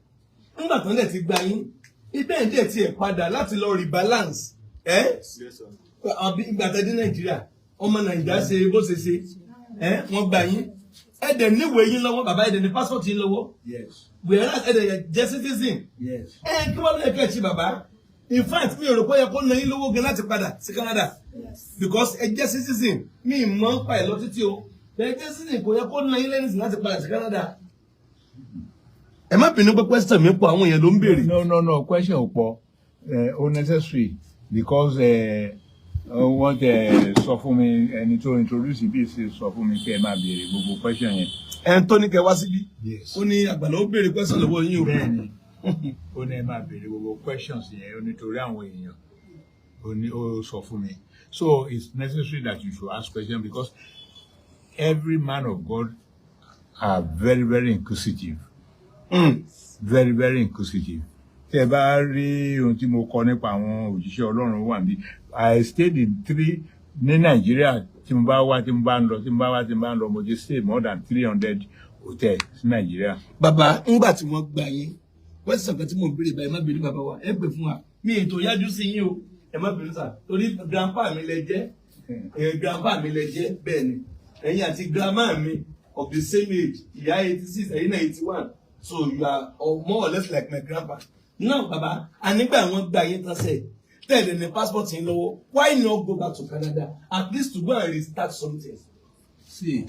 Nígbà tó ń dẹ̀ ti gba yín. Ibẹ̀ ń dẹ̀ ti ẹ̀ padà láti lọ rebalance. Àbí ìgbà tẹ́ dé Nàìjíríà. Ọmọ Nàìjíríà ṣe bó ṣe ṣe. Wọ́n gba yín. Ẹ dẹ̀ níwèé yín lọ́wọ́ bàbá ẹ dẹ̀ ní passport yín lọ́wọ́. Yes. Whereas ẹ dẹ̀ jẹ́ citizen. Yes. Kí wọ́n lè kẹ́ ẹ̀ ṣe bàbá? In fact, mi ò rò pé yẹ kó na yín lówó gan láti padà sí Canada. Yes. Because ẹ jẹ́ citizen. Mi mọ̀ ń pa ẹ̀ lọ títí o. Ẹ jẹ́ citizen kò yẹ kó na yín lẹ́yìn láti padà sí Canada. Ẹ má bínú pé question mi pọ̀ àwọn èèyàn ló ń béèrè. No, question ò pọ̀. Unnecessary because wọ́n sọ fún mi ẹni tó introduce bí ṣe sọ fún mi pé ẹ máa béèrè gbogbo question yẹn. Ẹn tó ní kẹ wá síbí. Yes. Ó ní Àgbàlá ó béèrè question lọ́wọ́ yín o. Bẹ́ẹ̀ni. Ó ní ẹ máa béèrè gbogbo questions yẹn nítorí àwọn èèyàn. Ó sọ fún mi. So it's necessary that you should ask questions because every man of God are very, very inquisitive. Very, very inquisitive. Tẹ́ bá rí ohun tí mo kọ nípa àwọn òjíṣẹ́ Ọlọ́run wà níbí. I stayed in 3 ní Nigeria. Tí mo bá wá, tí mo bá ń lọ, mo just stay more than 300 hotels in Nigeria. Bàbá, ńgbà tí wọ́n gbà yín, question kan tí mo béèrè báyìí, má béèrè bàbá wa, ẹ pè fún wa. Mi ètò yájú sí yín o, ẹ má béèrè sà. Torí grandpa mi lẹ jẹ́, grandpa mi lẹ jẹ́, bẹ́ẹ̀ ni. Ẹ̀yin àti grandma mi of the same age, ìyá 86, ẹ̀yin náà 81. So you are more or less like my grandpa. Now, Baba, anigba wọ́n gbà yín tán sẹ́, tẹ̀lé ní passport yín lọ́wọ́. Why not go back to Canada? At least to go and restart something. See,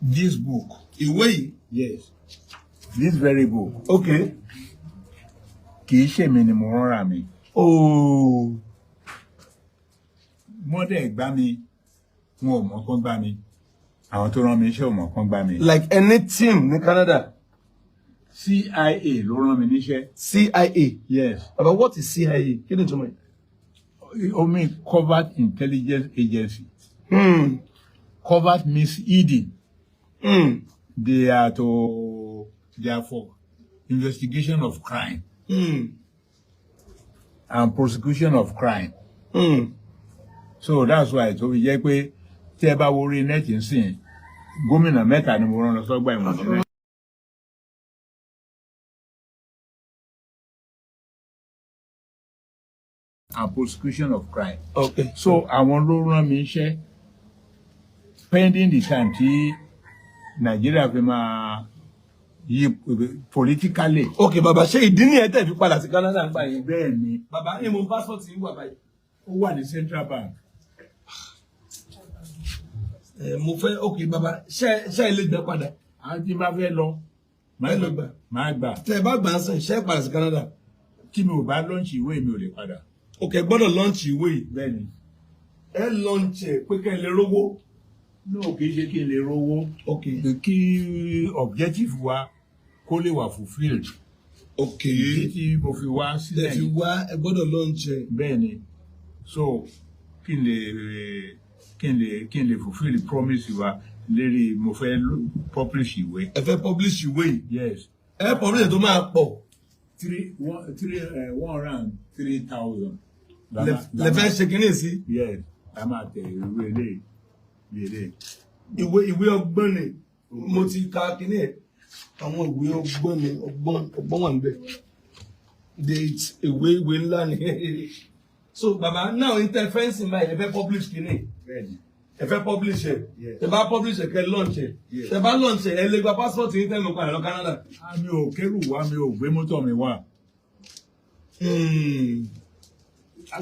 this book. Ìwé yìí. Yes. This very book. Okay. Kì í ṣe mi ni mo rán ra mi. Oh. Wọ́n dẹ̀ gbà mí, wọn ò mọ̀ kán gbà mí. Àwọn tó rán mi iṣẹ́ ò mọ̀ kán gbà mí. Like any team ní Canada. CIA ló rán mi níṣẹ́. CIA. Yes. But what is CIA? Kí ni ìtumọ̀? I mean covert intelligence agency. Covert means hidden. They are for investigation of crime and prosecution of crime. So that's why tó fi jẹ́ pé tí ẹ bá wo orí net nsìn gómìnà mẹ́ta ni mo rán lọ sọ́gbà ẹ̀wọ̀n níbẹ̀. And prosecution of crime. Okay. So àwọn ló rán mi iṣẹ́ pending the time tí Nigeria fi máa yí politically. Okay, bàbá, ṣé ìdí nìyẹn tẹ́ fi padà sí Canada ń gbà yín? Bẹ́ẹ̀ ni. Bàbá, ẹ mọ passport yín wà báyìí. Ó wà ní Central Bank. Mo fẹ́, okay, bàbá, ṣé ilé gbẹ padà? Àwọn tí bá fẹ́ lọ, máa gbà. Tẹ́ bá gbà ń sìn, ṣé padà sí Canada? Tí mi ò bá launch ìwé mi ò lè padà. Okay, gbọ́dọ̀ launch ìwé yìí. Bẹ́ẹ̀ ni. Ẹ launch ẹ̀ pé kẹ́ lè rówó. No, kì í ṣe kí n lè rówó. Okay. Kí objective wa kó lè wà fulfilled. Okay. Tí mo fi wá sílẹ̀. Tẹ́ fi wá, ẹ gbọ́dọ̀ launch ẹ̀. Bẹ́ẹ̀ ni. So kí n lè fulfill the promise wa lérí mo fẹ́ publish ìwé. Ẹ fẹ́ publish ìwé yìí. Yes. Ẹ publish tó máa pọ̀. 103,000. Lẹ fẹ́ ṣe kíní sí? Yes. A máa tẹ ìwé ilé. Ìwé ọgbọ́n ni mo ti ka kíní ẹ̀. Àwọn ìwé ọgbọ́n ni ọgbọ́n wà níbẹ̀. Date ìwé ńlá ni. So bàbá, now interference in my ẹ fẹ́ publish kíní. Ẹ fẹ́ publish ẹ̀. Ẹ bá publish ẹ̀ kẹ́ launch ẹ̀. Ẹ bá launch ẹ̀, ẹ lè gba passport yín tẹ́ mi padà lọ Canada. Mi ò kẹ́rù wá, mi ò gbé mọ́tò mi wá.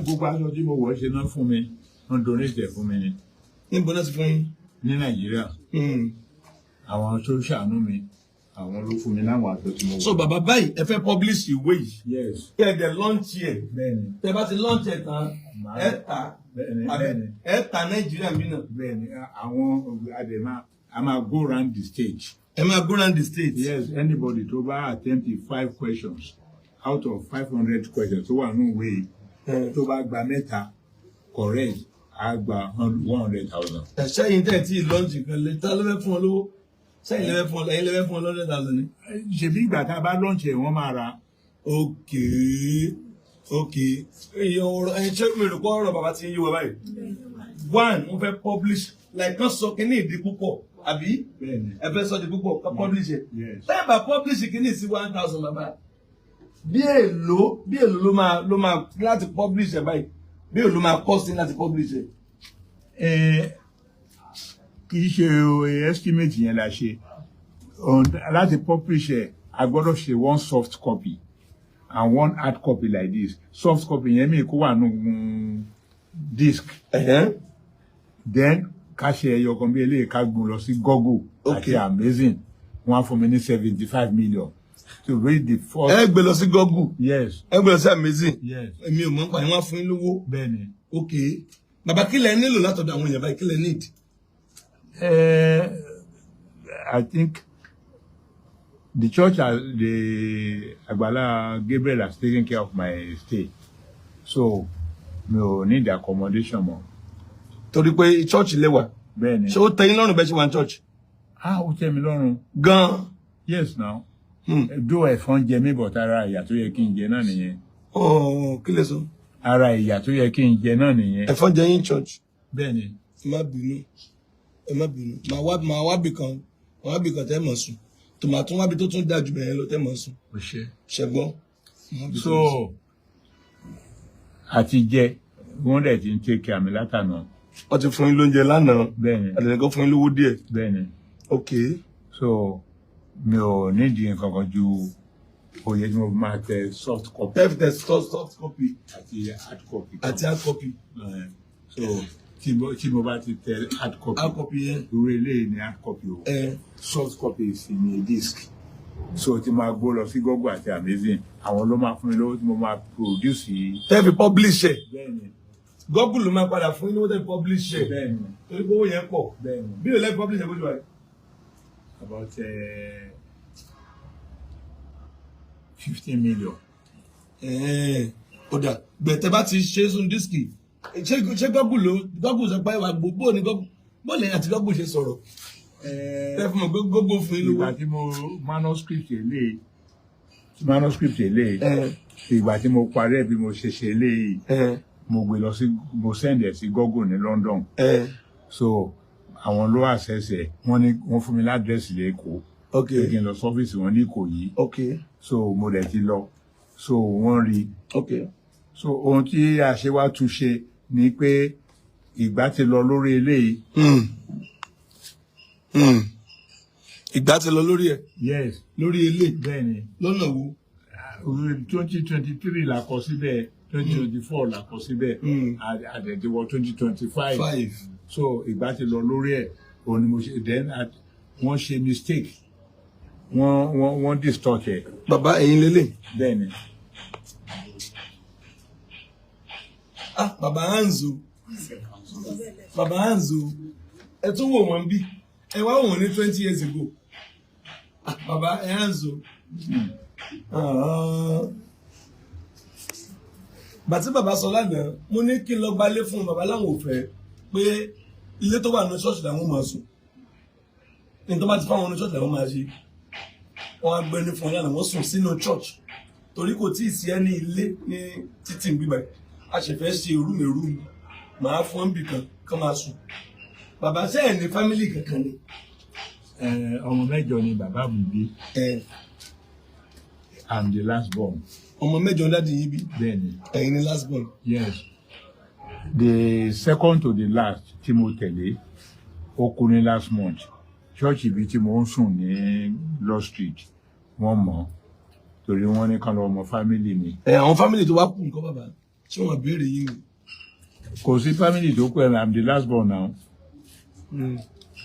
Gbogbo aṣọ tí mo wọ̀ ṣe náà fún mi, wọ́n donate ẹ̀ fún mi ni. Níbo náà ti fún yín? Ní Nàìjíríà. Àwọn tó ṣàánú mi, àwọn ló fún mi láwọn aṣọ tí mo wọ̀. So bàbá báyìí, ẹ fẹ́ publish ìwé yìí. Yes. Kẹ́ ẹ dẹ̀ launch ẹ̀. Bẹ́ẹ̀ni. Tẹ́ bá ti launch ẹ̀ tán, ẹ tà. Bẹ́ẹ̀ni. Ẹ tà Nàìjíríà bí náà. Bẹ́ẹ̀ni, àwọn àdèmá a máa go round the stage. Ẹ máa go round the state. Yes, anybody tó bá attempt 5 questions out of 500 questions tó wà nínú ìwé tó bá gba mẹ́ta correct á gba 100,000. Ṣẹ́yìn tẹ̀ tí lọ́ọ̀jì kan lè ta lọ́fẹ́ fún ọ lówó. Ṣẹ́yìn lẹ́fẹ́ fún ọ 100,000 ni. Ṣèbí ìgbà tá a bá launch ẹ̀ wọ́n máa ra. Okay. Ẹ̀yin ṣé mi rò pé ọ̀rọ̀ bàbá ti ń yí wọ báyìí? One, mo fẹ́ publish like kan sọ kíní ìdí púpọ̀ àbí? Ẹ fẹ́ sọ di púpọ̀ ká publish ẹ̀. Tẹ́ bá publish kíní sí 1,000 bàbá. Bí èlò ló máa láti publish ẹ̀ báyìí? Bí èlò máa cost láti publish ẹ̀? Kì í ṣe estimate yẹn la ṣe. Láti publish ẹ̀, a gbọ́dọ̀ ṣe one soft copy and one hard copy like this. Soft copy yẹn mi kó wà nù disc. Then ká ṣe ẹyọ kan bí eléyìí ká gùn lọ sí Google àti Amazing. Wọ́n á fún mi ní 75 million. To read the first. Ẹ gbé lọ sí Google. Yes. Ẹ gbé lọ sí Amazing. Yes. Èmi ò mọ̀ nípa yẹn, wọ́n á fún yín lówó. Bẹ́ẹ̀ni. Okay. Bàbá kí lẹ nílò látọ̀dọ̀ àwọn èèyàn báyìí, kí lẹ need? I think the church, the Agbala Gabriel has taken care of my stay. So, mi ò need accommodation mọ́. Torí pé church lẹ wà. Bẹ́ẹ̀ni. Ṣé ó tẹ́ yín lọ́rùn bẹ́ẹ̀ ṣe wà ní church? Ó tẹ́ mi lọ́rùn. Gan. Yes now. Do ẹ̀fọn jẹ mí but ara ìyà tó yẹ kí n jẹ náà nìyẹn. Kí lẹ sọ? Ara ìyà tó yẹ kí n jẹ náà nìyẹn. Ẹ̀fọn jẹ yín church. Bẹ́ẹ̀ni. Ẹ má bínú. Màá wá bì kan tẹ́ mọ̀ sùn. Tòmátún wábi tó tún dájú bẹ̀rẹ̀ lọ tẹ́ mọ̀ sùn. Ó ṣe. Ṣẹ̀gbọ́n. So àti jẹ wọ́n dẹ̀ ti ń take àmì látànà. Wọ́n ti fún yín lóúnjẹ lánàá. Bẹ́ẹ̀ni. Àdẹ̀nìkan fún yín lówó díẹ̀. Bẹ́ẹ̀ni. Okay. So mi ò nídìí nǹkan kan ju oyè tí mo máa tẹ soft copy. Tẹ soft copy. Àti hard copy. Hard copy. So tí mo bá ti tẹ hard copy. Hard copy yẹn. Irú eléyìí ni hard copy o. Soft copy sì ni disc. So tí máa gbó lọ sí Google àti Amazon àwọn ló máa fún mi lówó tí mo máa produce yìí. Tẹ́ fi publish ẹ̀. Bẹ́ẹ̀ni. Google ló máa padà fún yín lówó tẹ́ fi publish ẹ̀. Bẹ́ẹ̀ni. Torí pé owó yẹn pọ̀. Bẹ́ẹ̀ni. Bí o lẹ́ publish ẹ̀ bójú wa yìí. About 15 million. Ó dà gbẹ̀tẹ̀ bá ti ṣe sún dísìkì ṣé Google sọ pé wà gbogbo ní Google àti Google ṣe sọ̀rọ̀ ẹ fún mi pé Google fún yín lówó. Ìgbà tí mo manuscript eléyìí ìgbà tí mo parí ẹ̀ bí mo ṣe ṣe eléyìí mo gbé lọ sí mo send ẹ̀ sí Google ní London. So àwọn ló access ẹ̀ wọ́n fún mi ládírẹ́sì lẹ́kọ̀ọ́. Okay. Kí n lọ sọ́fíìsì wọn ní Ìkòyí. Okay. So mo dẹ̀ ti lọ. So wọ́n rí. Okay. So ohun tí a ṣe wá tún ṣe ni pé ìgbà ti lọ lórí eléyìí. Ìgbà ti lọ lórí ẹ̀. Yes. Lórí eléyìí. Bẹ́ẹ̀ni. Lọ́nà wo? 2023 la kọ síbẹ̀ 2024 la kọ síbẹ̀ àdẹ̀dẹ̀wọ̀ 2025. So ìgbà ti lọ lórí ẹ̀ òun ni mo ṣe then wọ́n ṣe mistake wọ́n distort ẹ̀. Bàbá ẹ̀yin lélẹ̀. Bẹ́ẹ̀ni. Bàbá Hanzo ẹ tún wò wọ́n bí ẹ wá wò wọ́n ní 20 years ago. Bàbá Hanzo. Bàtí bàbá sọ lánàá mo ní kí n lọ gbalé fún bàbá láwọn ò fẹ́ pé ilé tó wà ní ṣọ́ọ̀ṣì làwọn máa sùn ní tó bá ti fáwọn ní ṣọ́ọ̀ṣì làwọn máa ṣe wọ́n á gbé ní fún yàrá wọ́n sùn sínú church torí kò tí ì sí ẹni ilé ní títì gbígbà a ṣe fẹ́ ṣe rúmèrúmù màá fún ọ́n bì kan máa sùn. Bàbá sẹ́yìn ní fámìlì kankan ni. Ọmọ mẹ́jọ ni bàbá mi bí. I'm the last born. Ọmọ mẹ́jọ dáàdi yín bí. Bẹ́ẹ̀ni. Ẹ̀yin ni last born. Yes. The second to the last tí mo tẹ̀lé ó kú ní last month. Church ibi tí mo ń sùn ní Law Street wọ́n mọ̀ torí wọ́n ní kan lọ ọmọ family mi. Àwọn family tó wá kú nǹkan bàbá tí wọ́n béèrè yín ni. Kò sí family tó kú I'm the last born now.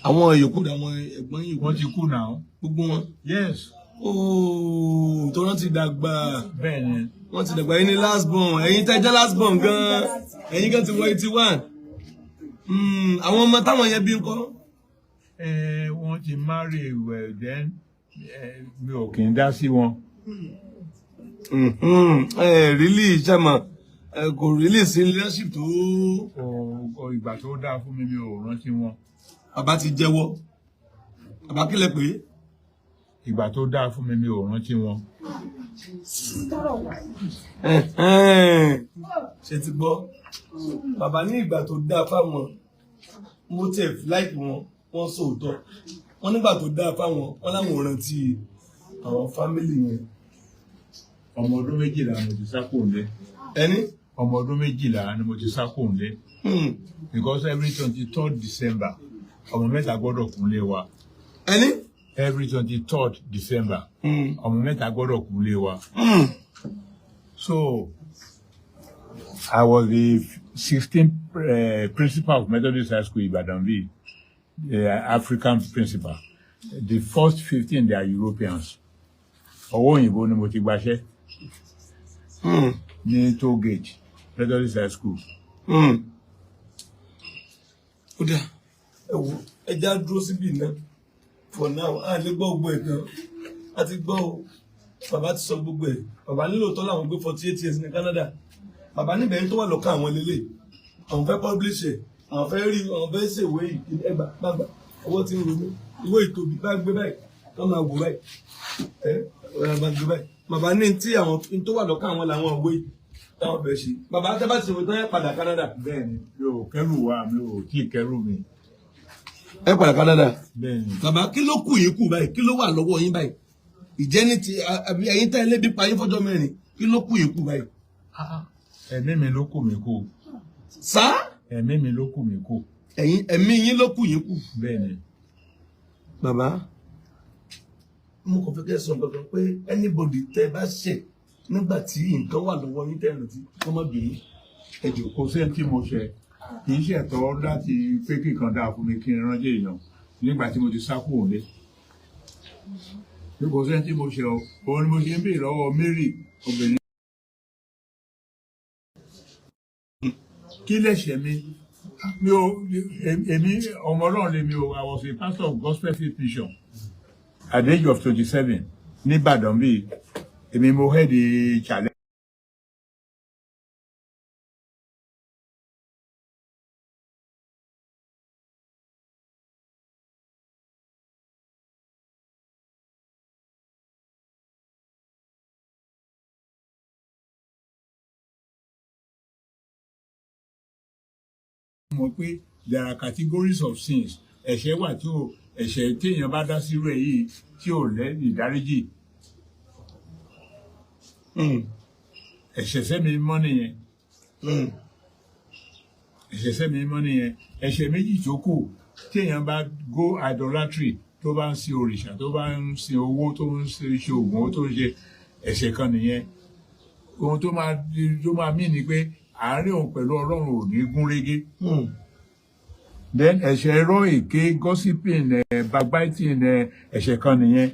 Àwọn yòókù àwọn ẹ̀gbọ́n yìí wọ́n ti kú now. Gbogbo wọn. Yes. Tó wọ́n ti dàgbà. Bẹ́ẹ̀ni. Wọ́n ti dàgbà yín ní last born ẹ̀yin tẹ́ jẹ́ last born gan ẹ̀yin gan ti wọ 81. Àwọn ọmọ táwọn yẹn bí ńkọ́. Wọ́n ti marry well then mi ò kì í dá sí wọn. Really ṣẹ́mọ̀ kò really sí leadership tó. Ìgbà tó dáa fún mi ò rántí wọn. Bàbá ti jẹ́wọ́. Bàbá kílẹ̀ pé. Ìgbà tó dáa fún mi ò rántí wọn. Ṣé ti gbọ́? Bàbá ní ìgbà tó dáa fáwọn motive like wọ́n sòótọ́. Wọ́n nígbà tó dáa fáwọn wọ́n láwọn rántí àwọn family yẹn. Ọmọ ọdún 12 ni mo ti sá kúrò nílé. Ẹni? Ọmọ ọdún 12 ni mo ti sá kúrò nílé. Because every 23rd December ọmọ mẹ́ta gbọ́dọ̀ kúnlé wa. Ẹni? Every 23rd December ọmọ mẹ́ta gbọ́dọ̀ kúnlé wa. So I was the 16th principal of Methodist High School Ibadanville, African principal. The first 15 they are Europeans. Ọwọ́ òyìnbó ni mo ti gbaṣẹ́ ní toll gate Methodist High School. Ó dà ẹja dúró síbí náà for now a lè gbọ́ gbogbo ẹ̀ tán a ti gbọ́ o bàbá ti sọ gbogbo ẹ̀ bàbá nílò tọ́ làwọn gbé 48 years ní Canada bàbá níbẹ̀ ń tó wà lọ́kàn àwọn lélẹ̀ àwọn fẹ́ publish ẹ̀ àwọn fẹ́ rí àwọn fẹ́ ṣèwé ẹgbà gbàgbà ọwọ́ tí ń ronú ìwé ìtòbí bá gbé báyìí kọ́ máa wò báyìí ọ̀rọ̀ bá gbé báyìí bàbá ní tí àwọn tó wà lọ́kàn àwọn làwọn òwe táwọn fẹ́ ṣe bàbá tẹ́ bá ti ṣe tán ẹ padà Canada. bẹ́ẹ̀ni mi ò kẹ́rù wa mi ò tí ì kẹ́rù mi. ẹ padà Canada. bẹ́ẹ̀ni. bàbá kí ló kù yín kù báyìí kí ló wà lọ́wọ́ yín báyìí ìjẹ́ ní ti àbí ẹ̀yin tẹ́ ẹ lébi pa yín fọ́jọ́ mẹ́rin kí ló kù yín kù báyìí. ẹ̀mí mi ló kù mí kù. sá. ẹ̀mí mi ló kù mí kù. ẹ̀mí yín ló kù yín kù. bẹ́ẹ̀ni. bàbá mo kàn fẹ́ kẹ́ sọ gbọ́dọ̀ pé anybody tẹ́ bá ṣẹ̀ nígbà tí nǹkan wà lọ́wọ́ yín tẹ́ rántí kó má bínú. ẹjọ kò sẹ́ni tí mo ṣe kì í ṣẹ̀tọ́ láti pé kí nǹkan dáa fún mi kí n ránṣẹ́ èèyàn nígbà tí mo ti sá kúrò lé. kò sẹ́ni tí mo ṣe o òun ni mo ṣe ń béèrè lọ́wọ́ Mary obìnrin. kí lẹ̀ṣẹ̀ mi èmi ọmọ Ọlọ́run lèmi o I was a pastor of gospel faith mission at the age of 27 ní Ìbàdàn bíi èmi mo head the challenge. Mọ̀ pé there are categories of sins ẹ̀ṣẹ̀ wà tí o ẹ̀ṣẹ̀ téèyàn bá dá sírú ẹ̀ yìí tí ò lẹ́ ìdáríjì ẹ̀ṣẹ̀ sẹ́mi mọ́ nìyẹn ẹ̀ṣẹ̀ sẹ́mi mọ́ nìyẹn ẹ̀ṣẹ̀ méjì tó kù téèyàn bá go idolatry tó bá ń sin òrìṣà tó bá ń sin owó tó ń ṣe oògùn owó tó ń ṣe ẹ̀ṣẹ̀ kan nìyẹn ohun tó máa mí ni pé àárín òun pẹ̀lú Ọlọ́run ò ní gún régé. Then ẹ̀ṣẹ̀ irọ́ èké gossiping backbiting ẹ̀ṣẹ̀ kan nìyẹn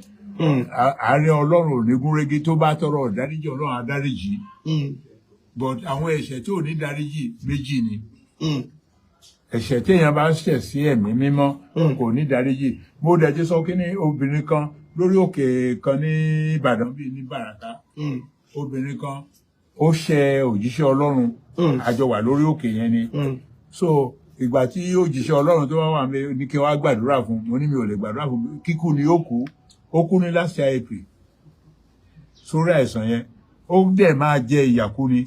àárín Ọlọ́run ò ní gún régé tó bá tọrọ ìdáríjì Ọlọ́run á dáríjì but àwọn ẹ̀ṣẹ̀ tí ò ní dáríjì méjì ni ẹ̀ṣẹ̀ téèyàn bá ṣẹ̀ sí ẹ̀mí mímọ́ kò ní dáríjì mo dẹ̀ ti sọ kí ni obìnrin kan lórí òkè kan ní Ìbàdàn bíi ní Bàràká obìnrin kan ó ṣẹ̀ òjíṣẹ́ Ọlọ́run àjọ wà lórí òkè yẹn ni so ìgbà tí òjíṣẹ́ Ọlọ́run tó wà mí ní kí wọ́n á gbàdúrà fún mo ní mi ò lè gbàdúrà fún kíkú ni ó kú ní last year April sórí àìsàn yẹn ó dẹ̀ máa jẹ ìyàkú ni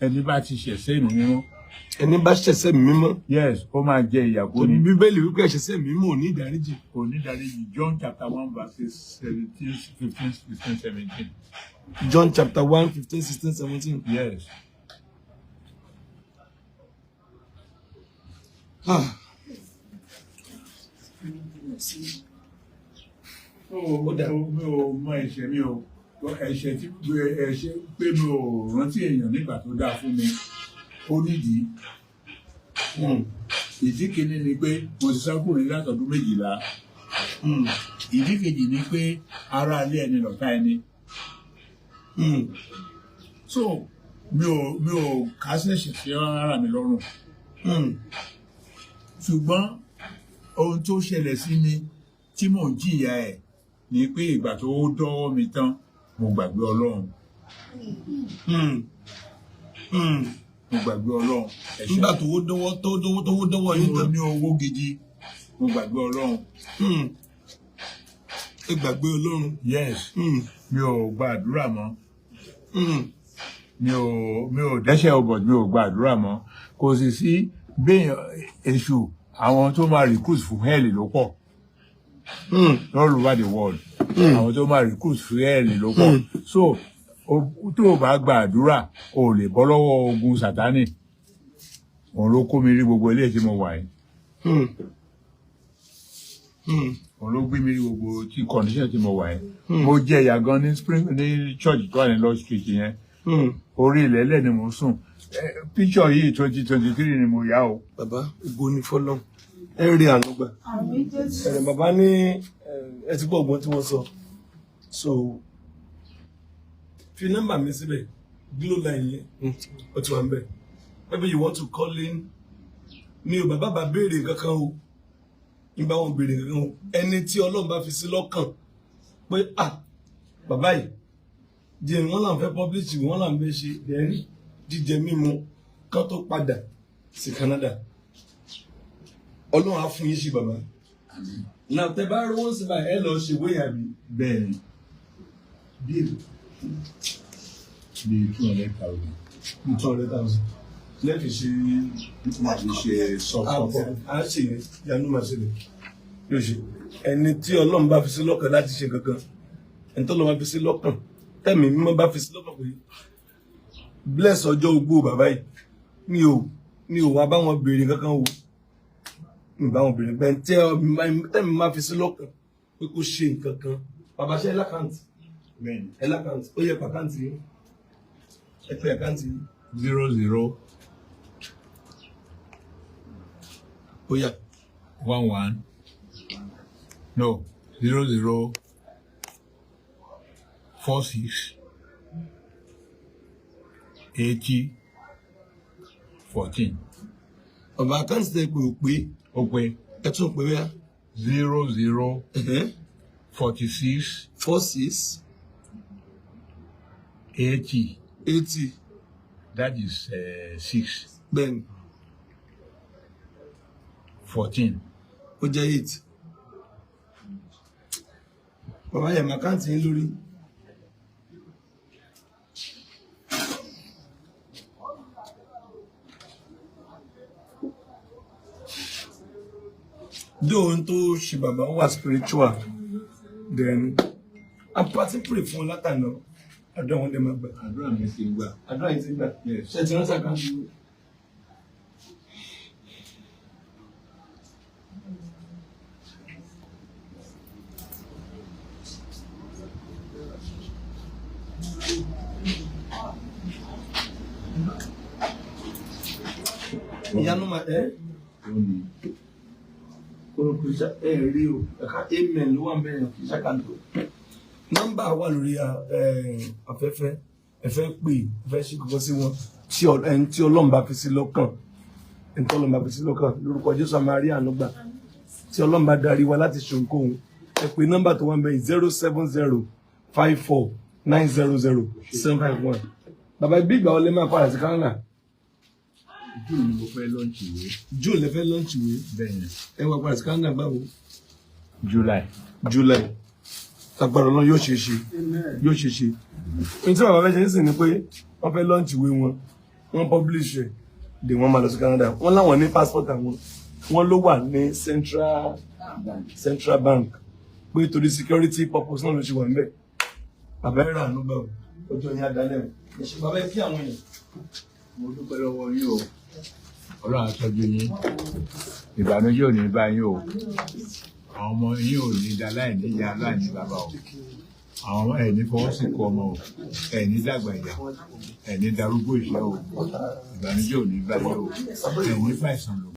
ẹni bá ti ṣẹ̀ṣẹ̀ mi mímọ́. ẹni bá ṣẹ̀ṣẹ̀ mi mímọ́. yes ó máa jẹ ìyàkú ni. Bíbélì wípé ẹ̀ṣẹ̀ mímọ́ ò ní ìdáríjì. kò ní ìdáríjì John chapter 1 verses 17, 15, 16, 17. John chapter 1, 15, 16, 17. Yes. Mi ò mọ ẹ̀ṣẹ̀ mi o ẹ̀ṣẹ̀ tí ẹ̀ṣẹ̀ pé mi ò rántí èèyàn nígbà tó dáa fún mi ó nídìí. Ìdí kìíní ni pé mo ti sákùnrin látọdún 12. Ìdí kejì ni pé ará ilé ẹni lọ̀tá ẹni. So mi ò kásẹ̀ṣẹ̀ sí ara mi lọ́rùn. Ṣùgbọ́n ohun tó ṣẹlẹ̀ sí mi tí mò ń jìyà ẹ̀ ni pé ìgbà tó dọ́wọ́ mi tán mo gbàgbé Ọlọ́run. Mo gbàgbé Ọlọ́run. Nígbà tó dọ́wọ́ yín tán. Mo ní owó gidi mo gbàgbé Ọlọ́run. Ẹ gbàgbé Ọlọ́run. Yes. Mi ò gbàdúrà mọ́. Mi ò dẹ́ṣẹ̀ ọbọ̀ mi ò gbàdúrà mọ́ kò sì sí béèyàn èṣù àwọn tó máa recruit fún hell ló pọ̀ all over the world àwọn tó máa recruit fún hell ló pọ̀ so tó o bá gbàdúrà o lè bọ́ lọ́wọ́ ogun Sátánì òun ló kó mi rí gbogbo ilé tí mo wà yìí òun ló gbé mi rí gbogbo tí condition tí mo wà yìí mo jẹ ìyà gan ní church tó wà ní Lord Street yẹn orí ilẹ̀ ẹlẹ́ ni mo sùn picture yìí 2023 ni mo yà o. Bàbá ògo ni fọ́lọ́run ẹ rí àánú gbà bàbá ní ẹ ti gbọ́ ọgbọ́n tí wọ́n sọ so fi nọ́mbà mi síbẹ̀ glo line yẹn ó ti wà ń bẹ̀ maybe you want to call in mi ò bàbá bá béèrè kankan o nígbà wọn béèrè kankan o ẹni tí Ọlọ́run bá fi sí lọ́kàn pé bàbá yìí jẹ́ wọ́n là ń fẹ́ publish wọ́n là ń fẹ́ ṣe ẹ̀rí jíjẹ mímu kan tó padà sí Canada Ọlọ́run á fún yín sí bàbá Now tẹ́ bá rówó sí báyìí ẹ lọ ṣe ìwé yẹn bí. Bẹ́ẹ̀ni. Bí 200,000. 200,000. Lẹ́ẹ̀kì ṣe sọ́kọ̀. A ṣe yanu máa ṣe lè. Yóò ṣe. Ẹni tí Ọlọ́run bá fi sí lọ́kàn láti ṣe kankan. Ẹni tó lọ́wọ́ bá fi sí lọ́kàn. Tẹ́mi mímọ́ bá fi sí lọ́kàn pé bless ọjọ́ ogbó bàbá yìí. Mi ò wá bá wọn béèrè kankan wò. Mi bá wọn béèrè bẹ́ẹ̀ tẹ́mi máa fi sí lọ́kàn pé kó ṣe nǹkan kan. Bàbá ṣe ẹlákàntì. Bẹ́ẹ̀ni. Ẹlákàntì. Ó yẹ pàkántì yìí. Ẹ pé àkántì yìí. 00 Ó yá. 11 no 00 46 80 14. Bàbá àkántì tẹ́ pé ò pé. Ó pé. Ẹ tún pé wíyá. 00 46 46 80. 80. That is 6. Bẹ́ẹ̀ni. 14. Ó jẹ́ 8. Bàbá yẹn àkántì yín lórí. Dóhun tó ṣe bàbá wà spiritual. Then I'm parting pray fún látàná. Àdúrà wọn dẹ̀ máa gbà. Àdúrà mi ti gbà. Àdúrà yìí ti gbà. Ṣé ti rántí àkántì yín? Ìyanu ma olùkùsà rí o ẹ̀ka amen ló wà mẹ́rin kì í ṣàkàndó. Nọ́mbà wà lórí afẹ́fẹ́ ẹ̀fẹ́ pè ẹ̀fẹ́ ṣe kọ́kọ́ sí wọn ẹni tí Ọlọ́run bá fi sí lọ́kàn ẹni tí Ọlọ́run bá fi sí lọ́kàn lórúkọ Jésù àmàrí ànúgbà tí Ọlọ́run bá darí wa láti ṣe ohunkóhun ẹ pè nọ́mbà tó wà mẹ́rin 07054900751. Bàbá ibi ìgbà wọlé máa padà sí Canada. June ni mo fẹ́ lọ́ǹchì ìwé. June lè fẹ́ lọ́ǹchì ìwé. Bẹ́ẹ̀ni. Ẹ wá padà sí Canada báwo? July. Agbára Ọlọ́run yóò ṣe ṣe. Yóò ṣe ṣe. Ohun tí bàbá fẹ́ ṣe ń sìn ni pé wọ́n fẹ́ lọ́ǹchì ìwé wọn. Wọ́n publish ẹ̀. Dè wọ́n máa lọ sí Canada. Wọ́n láwọn ní passport àwọn. Wọ́n ló wà ní Central Bank. Pé torí security purpose náà ló ṣe wà ń bẹ̀. Bàbá ẹ̀rọ àánú bá o. Ọjọ́ yẹn adalẹ̀ o. Ẹ̀ṣẹ̀ bàbá ẹ kí àwọn èèyàn. Mo dúpẹ́ lọ́wọ́ yín o. Ọlọ́run á tọ́jú yín. Ìbànújẹ́ ò ní bá yín o. Àwọn ọmọ yín ò ní da láìní ìyá láìní bàbá o. Àwọn ọmọ ẹ̀ ní fọwọ́ sí kọ ọmọ o. Ẹ̀ ní dàgbà ìyá. Ẹ̀ ní darúgbó ìṣẹ́ o. Ìbànújẹ́ ò ní bá yín o. Ẹ̀ ní fàìsàn lò.